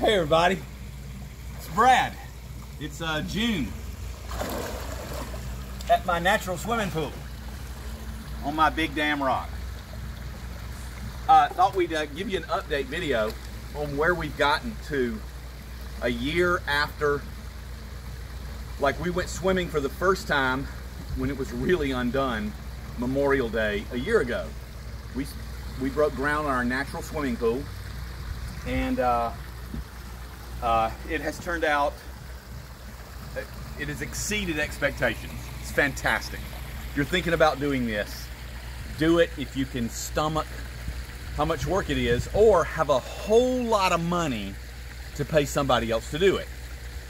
Hey everybody, it's Brad. It's June at my natural swimming pool on my big damn rock. Thought we'd give you an update video on where we've gotten to a year after, like we went swimming for the first time when it was really undone, Memorial Day a year ago. We broke ground on our natural swimming pool, and it has turned out, it has exceeded expectations. It's fantastic. If you're thinking about doing this, do it if you can stomach how much work it is, or have a whole lot of money to pay somebody else to do it.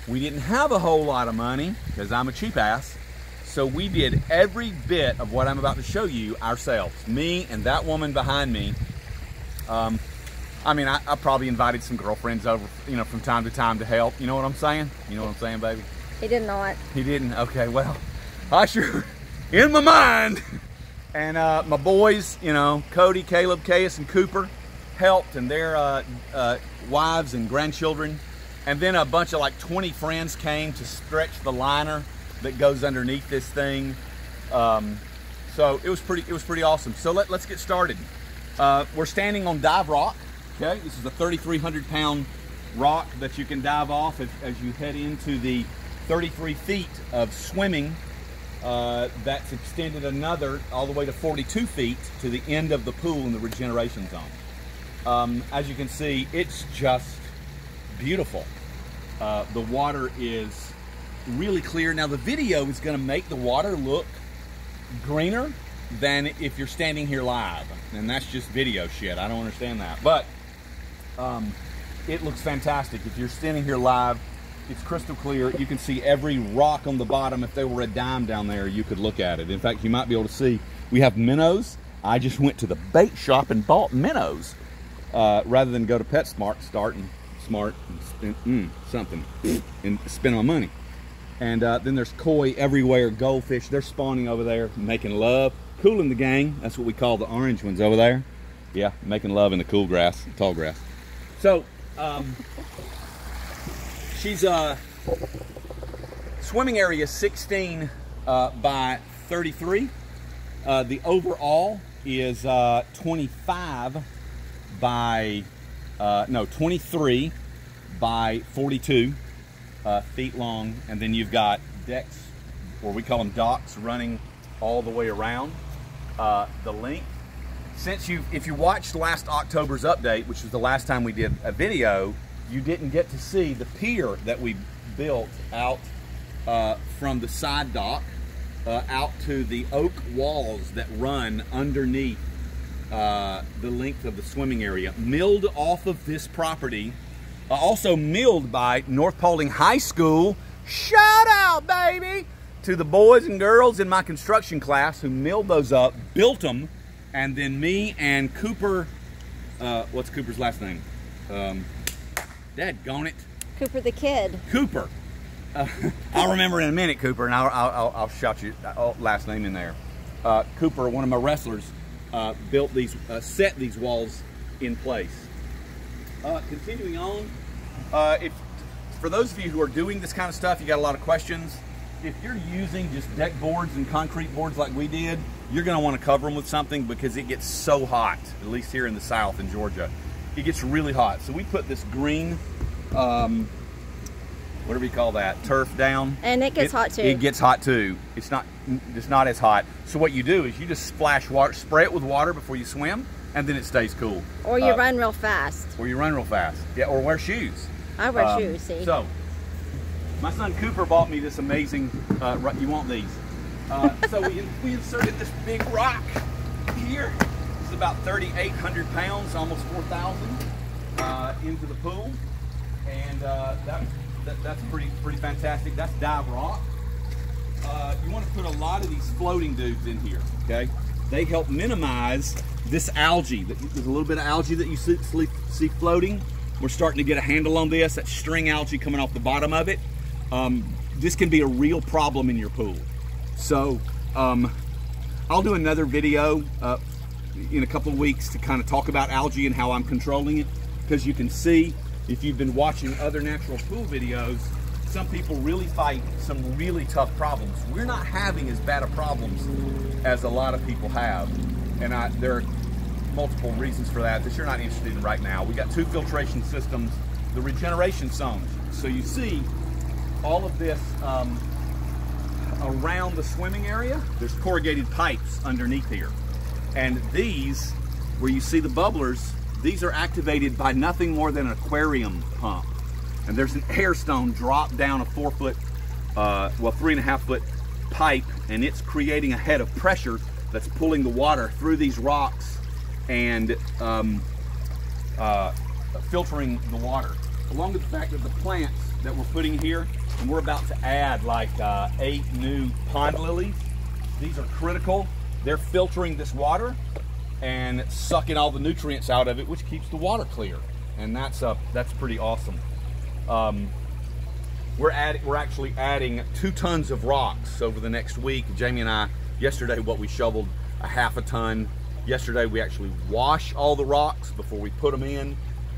We didn't have a whole lot of money because I'm a cheap ass, so we did every bit of what I'm about to show you ourselves. Me and that woman behind me. I mean, I probably invited some girlfriends over, you know, from time to time to help. You know what I'm saying? You know what I'm saying, baby? He did not. He didn't? Okay, well, I sure, in my mind. And my boys, you know, Cody, Caleb, Caius, and Cooper helped, and their wives and grandchildren. And then a bunch of like 20 friends came to stretch the liner that goes underneath this thing. So it was pretty awesome. So let's get started. We're standing on dive rock. Okay, this is a 3,300 pound rock that you can dive off as you head into the 33 feet of swimming. That's extended another all the way to 42 feet to the end of the pool in the regeneration zone. As you can see, it's just beautiful. The water is really clear. Now the video is going to make the water look greener than if you're standing here live, and that's just video shit. I don't understand that, but it looks fantastic. If you're standing here live, it's crystal clear. You can see every rock on the bottom. If there were a dime down there, you could look at it. In fact, you might be able to see we have minnows. I just went to the bait shop and bought minnows rather than go to PetSmart, and spend my money. And then there's koi everywhere, goldfish. They're spawning over there, making love, cooling the gang. That's what we call the orange ones over there. Yeah, making love in the cool grass, tall grass. So, she's swimming area 16 by 33. The overall is 25 by, 23 by 42 feet long. And then you've got decks, or we call them docks, running all the way around the length. If you watched last October's update, which was the last time we did a video, you didn't get to see the pier that we built out from the side dock out to the oak walls that run underneath the length of the swimming area. Milled off of this property, also milled by North Paulding High School. Shout out, baby, to the boys and girls in my construction class who milled those up, built them, and then me and Cooper, what's Cooper's last name? Dadgone it. Cooper the kid. Cooper. I'll remember in a minute, Cooper, and I'll shout you last name in there. Cooper, one of my wrestlers, built these, set these walls in place. Continuing on, for those of you who are doing this kind of stuff, you got a lot of questions. If you're using just deck boards and concrete boards like we did, you're going to want to cover them with something because it gets so hot, at least here in the South in Georgia. It gets really hot. So we put this green, whatever you call that, turf down. And it gets hot too. It gets hot too. It's not as hot. So what you do is you just splash water, spray it with water before you swim, and then it stays cool. Or you run real fast. Or you run real fast. Yeah, or wear shoes. I wear shoes, see. So, my son Cooper bought me this amazing, you want these. So we inserted this big rock here. It's about 3,800 pounds, almost 4,000 into the pool. And that's pretty fantastic. That's dive rock. You want to put a lot of these floating dudes in here, okay? They help minimize this algae. There's a little bit of algae that you see floating. We're starting to get a handle on this. That string algae coming off the bottom of it. This can be a real problem in your pool. So I'll do another video in a couple of weeks to kind of talk about algae and how I'm controlling it, because you can see if you've been watching other natural pool videos, some people really fight some really tough problems. We're not having as bad of problems as a lot of people have. And there are multiple reasons for that you're not interested in right now. We got 2 filtration systems, the regeneration zones. So you see all of this around the swimming area, there's corrugated pipes underneath here. And these, where you see the bubblers, these are activated by nothing more than an aquarium pump. And there's an air stone dropped down a 3.5 foot pipe, and it's creating a head of pressure that's pulling the water through these rocks and filtering the water. Along with the fact that the plants that we're putting here, and we're about to add like 8 new pond lilies. These are critical. They're filtering this water and sucking all the nutrients out of it, which keeps the water clear. And that's pretty awesome. We're actually adding 2 tons of rocks over the next week. Jamie and I, yesterday, we shoveled a half a ton. Yesterday, we actually wash all the rocks before we put them in.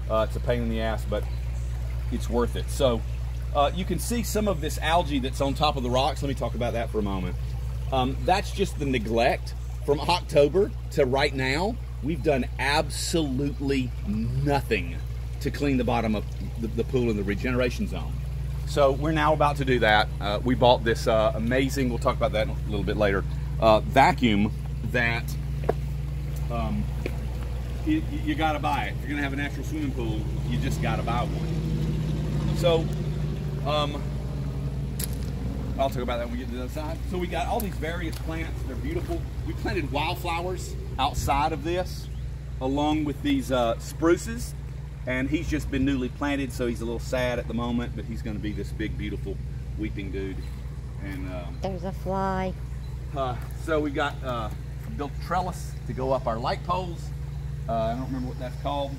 It's a pain in the ass, but it's worth it. So you can see some of this algae that's on top of the rocks. Let me talk about that for a moment. That's just the neglect. From October to right now, we've done absolutely nothing to clean the bottom of the pool in the regeneration zone. So we're now about to do that. We bought this amazing, we'll talk about that a little bit later, vacuum that you gotta buy it. If you're gonna have a natural swimming pool, you just gotta buy one. So, I'll talk about that when we get to the other side. So we got all these various plants, they're beautiful. We planted wildflowers outside of this, along with these spruces. And he's just been newly planted, so he's a little sad at the moment, but he's gonna be this big, beautiful, weeping dude. And there's a fly. So we got built a trellis to go up our light poles. I don't remember what that's called.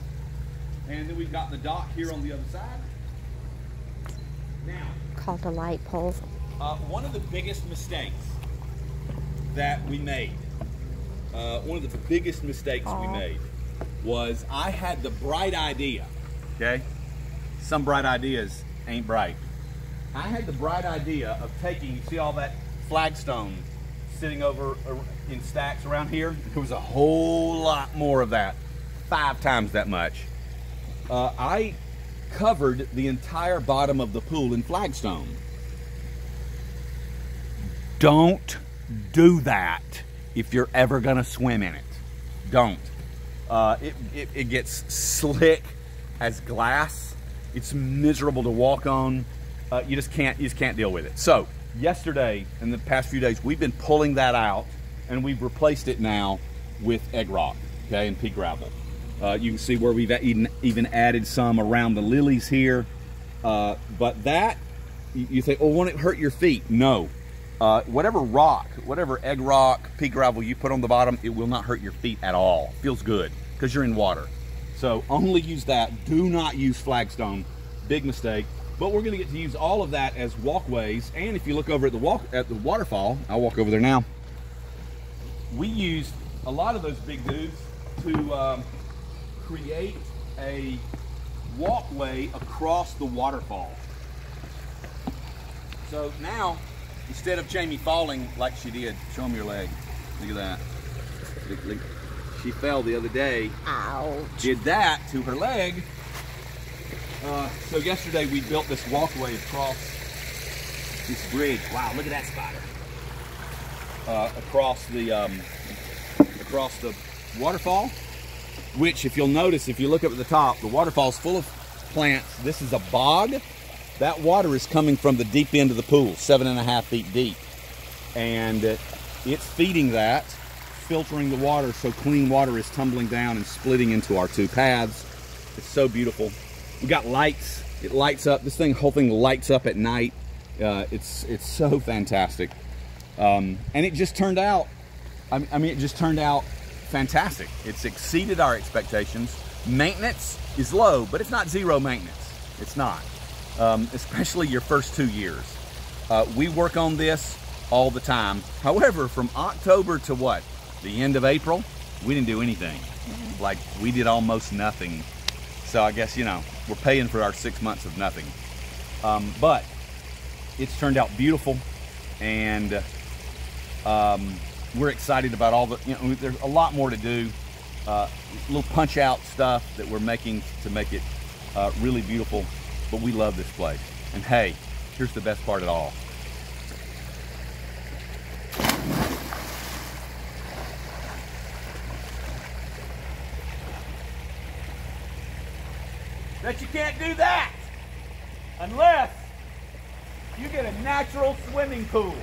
And then we've got the dock here on the other side. Now, Called a light pole. one of the biggest mistakes that we made, was I had the bright idea, okay? Some bright ideas ain't bright. I had the bright idea of taking, you see all that flagstone sitting over in stacks around here? There was a whole lot more of that, 5 times that much. I covered the entire bottom of the pool in flagstone. Don't do that if you're ever gonna swim in it. Don't. It gets slick as glass. It's miserable to walk on. You just can't deal with it. So yesterday and the past few days, we've been pulling that out, and we've replaced it now with egg rock, okay, and pea gravel. You can see where we've even added some around the lilies here. But that, you think, oh, won't it hurt your feet? No. Whatever rock, whatever egg rock, pea gravel you put on the bottom, it will not hurt your feet at all. Feels good because you're in water. So only use that. Do not use flagstone. Big mistake. But we're going to get to use all of that as walkways. And if you look over at the waterfall, I'll walk over there now. We used a lot of those big dudes to create a walkway across the waterfall. So now, instead of Jamie falling like she did, show them your leg. Look at that. Look. She fell the other day. Ouch. Did that to her leg. So yesterday we built this walkway across this bridge. Wow, look at that spider. Across the waterfall, which, if you'll notice, if you look up at the top, the waterfall's full of plants. This is a bog. That water is coming from the deep end of the pool, 7.5 feet deep. And it's feeding that, filtering the water, so clean water is tumbling down and splitting into our 2 paths. It's so beautiful. We got lights. It lights up. This whole thing lights up at night. It's so fantastic. And it just turned out, it just turned out fantastic. It's exceeded our expectations. Maintenance is low, but it's not zero maintenance. It's not. Especially your first 2 years. We work on this all the time. However, from October to what? The end of April, we didn't do anything. Like, we did almost nothing. So I guess, you know, we're paying for our 6 months of nothing. But it's turned out beautiful, and we're excited about all the, you know, there's a lot more to do. Little punch out stuff that we're making to make it really beautiful, but we love this place. And hey, here's the best part of it all. That you can't do that unless you get a natural swimming pool.